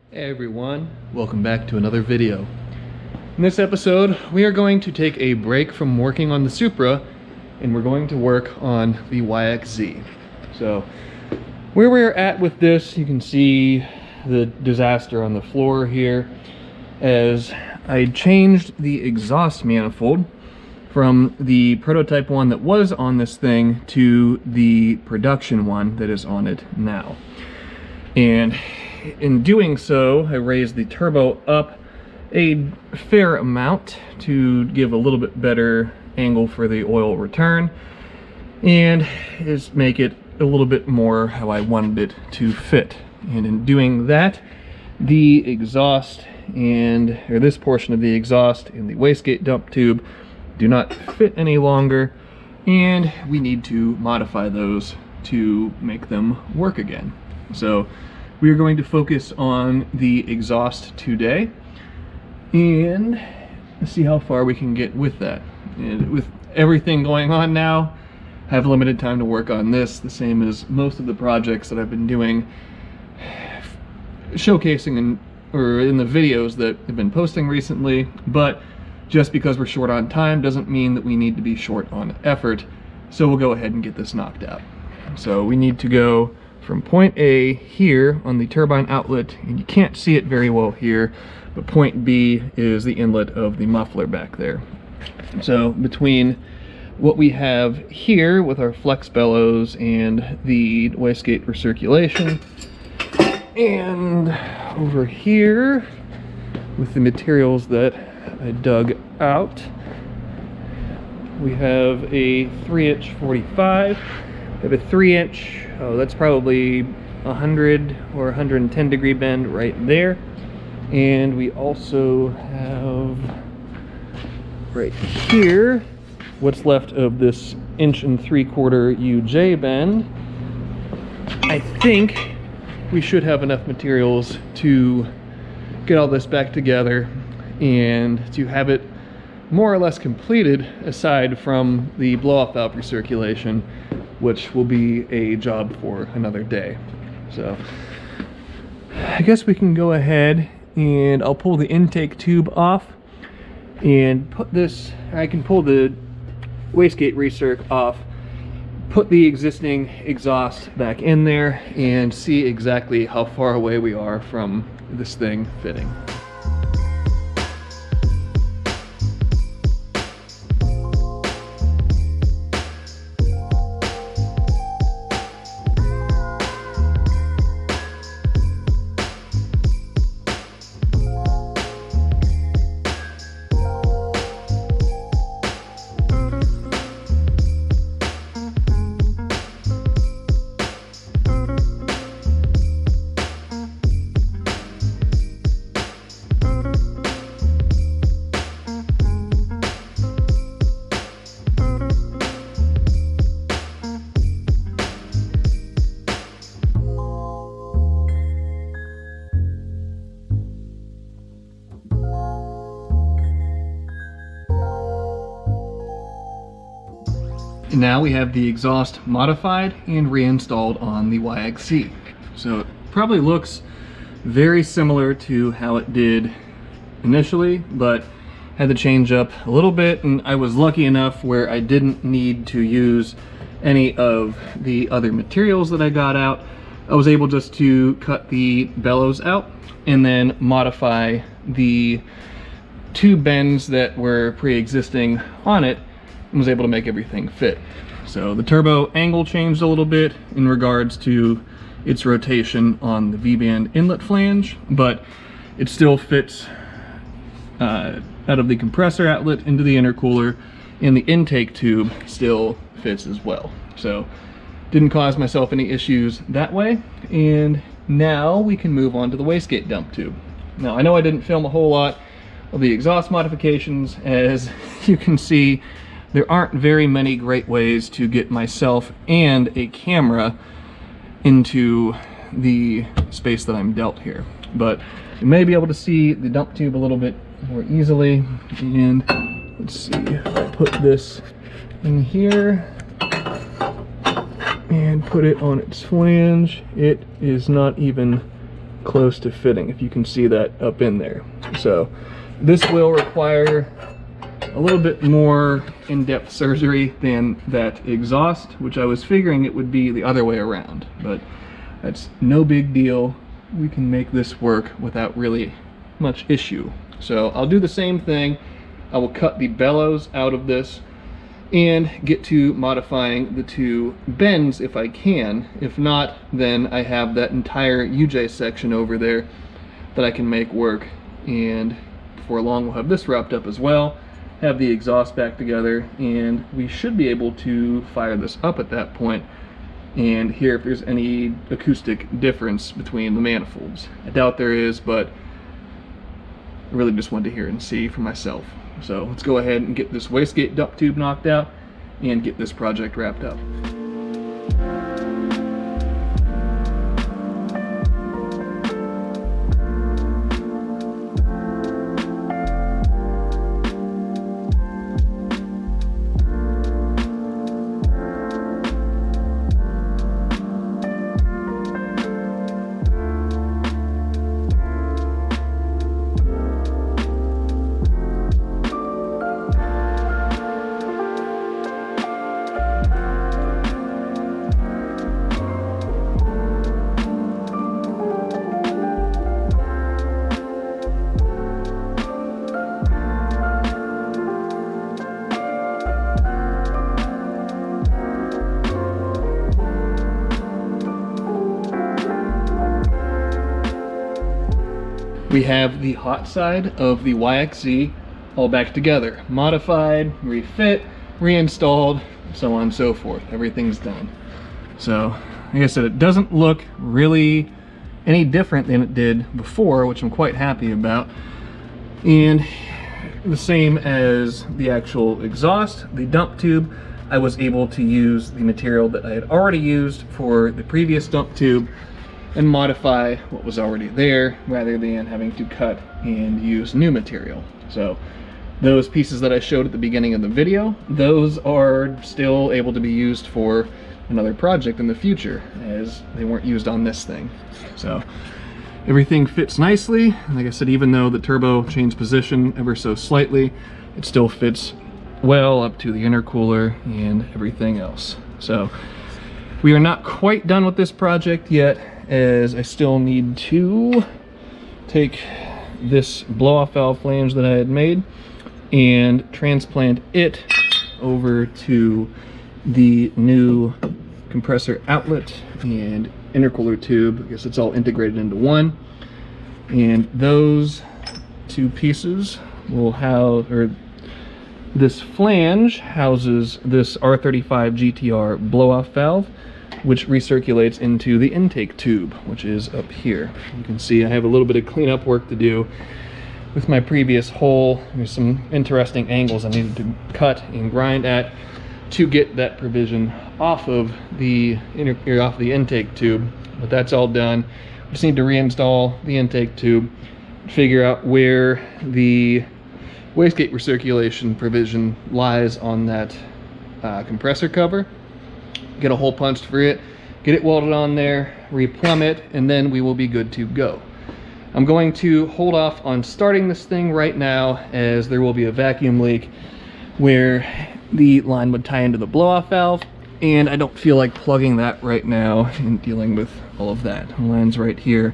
Hey everyone, welcome back to another video. In this episode, we are going to take a break from working on the Supra and we're going to work on the YXZ. So, where we're at with this, you can see the disaster on the floor here, as I changed the exhaust manifold from the prototype one that was on this thing to the production one that is on it now. And in doing so, I raised the turbo up a fair amount to give a little bit better angle for the oil return and just make it a little bit more how I wanted it to fit. And in doing that, the exhaust or this portion of the exhaust in the wastegate dump tube do not fit any longer, and we need to modify those to make them work again. So we are going to focus on the exhaust today and see how far we can get with that. And with everything going on now, I have limited time to work on this, the same as most of the projects that I've been doing, showcasing in the videos that I've been posting recently. But just because we're short on time doesn't mean that we need to be short on effort, so we'll go ahead and get this knocked out. So we need to go from point A here on the turbine outlet, and you can't see it very well here, but point B is the inlet of the muffler back there. So between what we have here with our flex bellows and the wastegate recirculation, and over here with the materials that I dug out, we have a 3-inch 45. We have a 3-inch, that's probably 100 or 110 degree bend right there. And we also have right here what's left of this 1 3/4 UJ bend. I think we should have enough materials to get all this back together and to have it more or less completed, aside from the blow-off valve recirculation, which will be a job for another day. So I guess we can go ahead and I'll pull the intake tube off and put this, I can pull the wastegate recirc off, put the existing exhaust back in there, and see exactly how far away we are from this thing fitting. Now we have the exhaust modified and reinstalled on the YXZ. So it probably looks very similar to how it did initially, but had to change up a little bit, and I was lucky enough where I didn't need to use any of the other materials that I got out. I was able just to cut the bellows out and then modify the 2 bends that were pre-existing on it, and was able to make everything fit. So the turbo angle changed a little bit in regards to its rotation on the V-band inlet flange, but it still fits out of the compressor outlet into the intercooler, and the intake tube still fits as well. So didn't cause myself any issues that way. And now we can move on to the wastegate dump tube. Now I know I didn't film a whole lot of the exhaust modifications. As you can see, there aren't very many great ways to get myself and a camera into the space that I'm dealt here, but you may be able to see the dump tube a little bit more easily. And let's see, if I put this in here and put it on its flange, it is not even close to fitting, if you can see that up in there. So this will require a little bit more in-depth surgery than that exhaust, which I was figuring it would be the other way around, but that's no big deal. We can make this work without really much issue. So I'll do the same thing. I will cut the bellows out of this and get to modifying the two bends if I can. If not, then I have that entire UJ section over there that I can make work, and before long we'll have this wrapped up as well, have the exhaust back together, and we should be able to fire this up at that point and hear if there's any acoustic difference between the manifolds. I doubt there is, but I really just wanted to hear and see for myself. So let's go ahead and get this wastegate dump tube knocked out and get this project wrapped up. We have the hot side of the YXZ all back together. Modified, refit, reinstalled, so on and so forth. Everything's done. So, like I said, it doesn't look really any different than it did before, which I'm quite happy about. And the same as the actual exhaust, the dump tube, I was able to use the material that I had already used for the previous dump tube and modify what was already there rather than having to cut and use new material. So those pieces that I showed at the beginning of the video, those are still able to be used for another project in the future, as they weren't used on this thing. So everything fits nicely. Like I said, even though the turbo changed position ever so slightly, it still fits well up to the intercooler and everything else. So we are not quite done with this project yet, as I still need to take this blow-off valve flange that I had made and transplant it over to the new compressor outlet and intercooler tube. I guess it's all integrated into one, and those two pieces will house, or this flange houses this R35 GTR blow-off valve, which recirculates into the intake tube, which is up here. You can see I have a little bit of cleanup work to do with my previous hole. There's some interesting angles I needed to cut and grind at to get that provision off of the intake tube, but that's all done. Just need to reinstall the intake tube, figure out where the wastegate recirculation provision lies on that compressor cover, get a hole punched for it, get it welded on there, replumb it, and then we will be good to go. I'm going to hold off on starting this thing right now, as there will be a vacuum leak where the line would tie into the blow-off valve, and I don't feel like plugging that right now and dealing with all of that. The line's right here,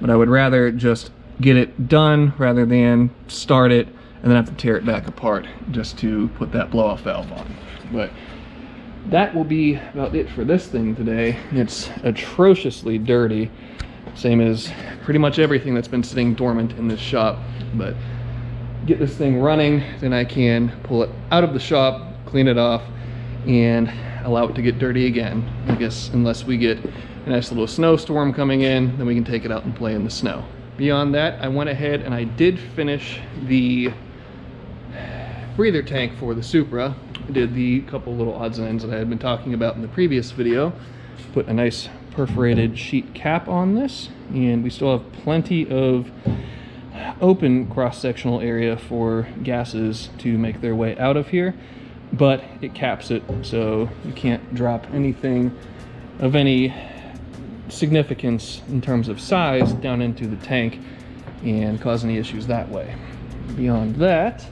but I would rather just get it done rather than start it and then have to tear it back apart just to put that blow-off valve on. But that will be about it for this thing today. It's atrociously dirty, same as pretty much everything that's been sitting dormant in this shop. But get this thing running, then I can pull it out of the shop, clean it off, and allow it to get dirty again. I guess unless we get a nice little snowstorm coming in, then we can take it out and play in the snow. Beyond that, I went ahead and I did finish the breather tank for the Supra. I did the couple little odds and ends that I had been talking about in the previous video. Put a nice perforated sheet cap on this, and we still have plenty of open cross-sectional area for gases to make their way out of here, but it caps it so you can't drop anything of any significance in terms of size down into the tank and cause any issues that way. Beyond that,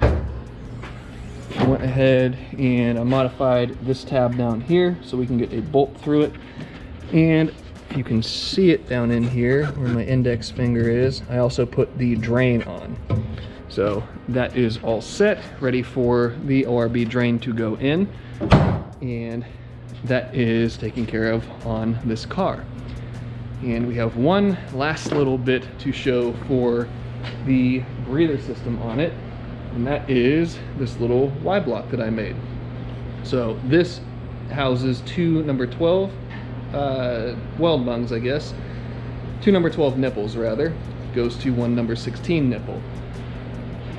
I went ahead and I modified this tab down here so we can get a bolt through it. And if you can see it down in here where my index finger is, I also put the drain on. So that is all set, ready for the ORB drain to go in. And that is taken care of on this car. And we have one last little bit to show for the breather system on it, and that is this little Y block that I made. So this houses two number 12 weld bungs, I guess. Two number 12 nipples, rather. Goes to one number 16 nipple.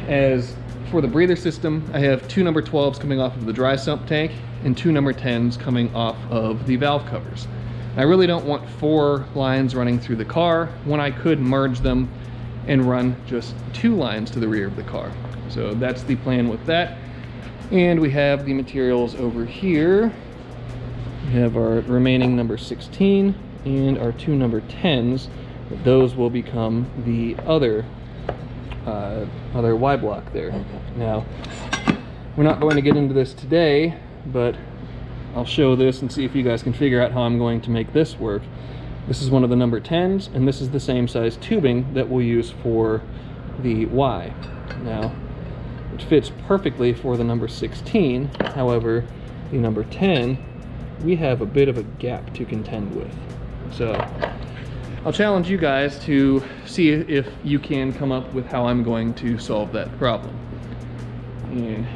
As for the breather system, I have two number 12s coming off of the dry sump tank and two number 10s coming off of the valve covers. I really don't want 4 lines running through the car when I could merge them and run just 2 lines to the rear of the car. So that's the plan with that. And we have the materials over here. We have our remaining number 16 and our 2 number 10s. Those will become the other Y block there. Now, we're not going to get into this today, but I'll show this and see if you guys can figure out how I'm going to make this work. This is one of the number 10s, and this is the same size tubing that we'll use for the Y. Now, it fits perfectly for the number 16, however, the number 10, we have a bit of a gap to contend with. So, I'll challenge you guys to see if you can come up with how I'm going to solve that problem. And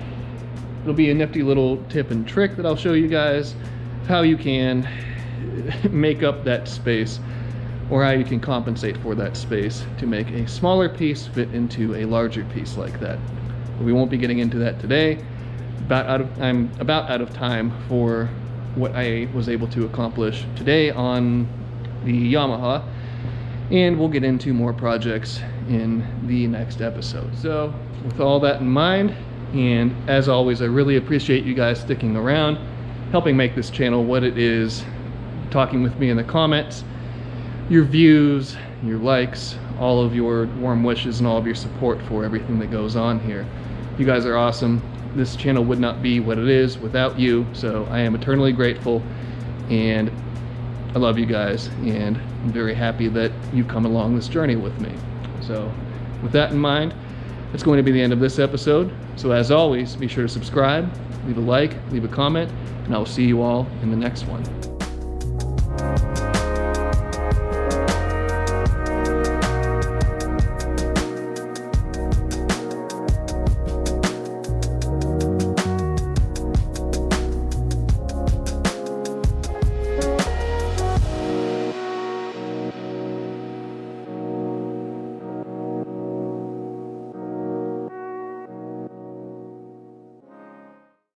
it'll be a nifty little tip and trick that I'll show you guys how you can make up that space, or how you can compensate for that space to make a smaller piece fit into a larger piece like that. But we won't be getting into that today. I'm about out of time for what I was able to accomplish today on the Yamaha, and we'll get into more projects in the next episode. So with all that in mind, and as always, I really appreciate you guys sticking around, helping make this channel what it is, talking with me in the comments, your views, your likes, all of your warm wishes, and all of your support for everything that goes on here. You guys are awesome. This channel would not be what it is without you, so I am eternally grateful, and I love you guys, and I'm very happy that you've come along this journey with me. So with that in mind, that's going to be the end of this episode. So as always, be sure to subscribe, leave a like, leave a comment, and I will see you all in the next one.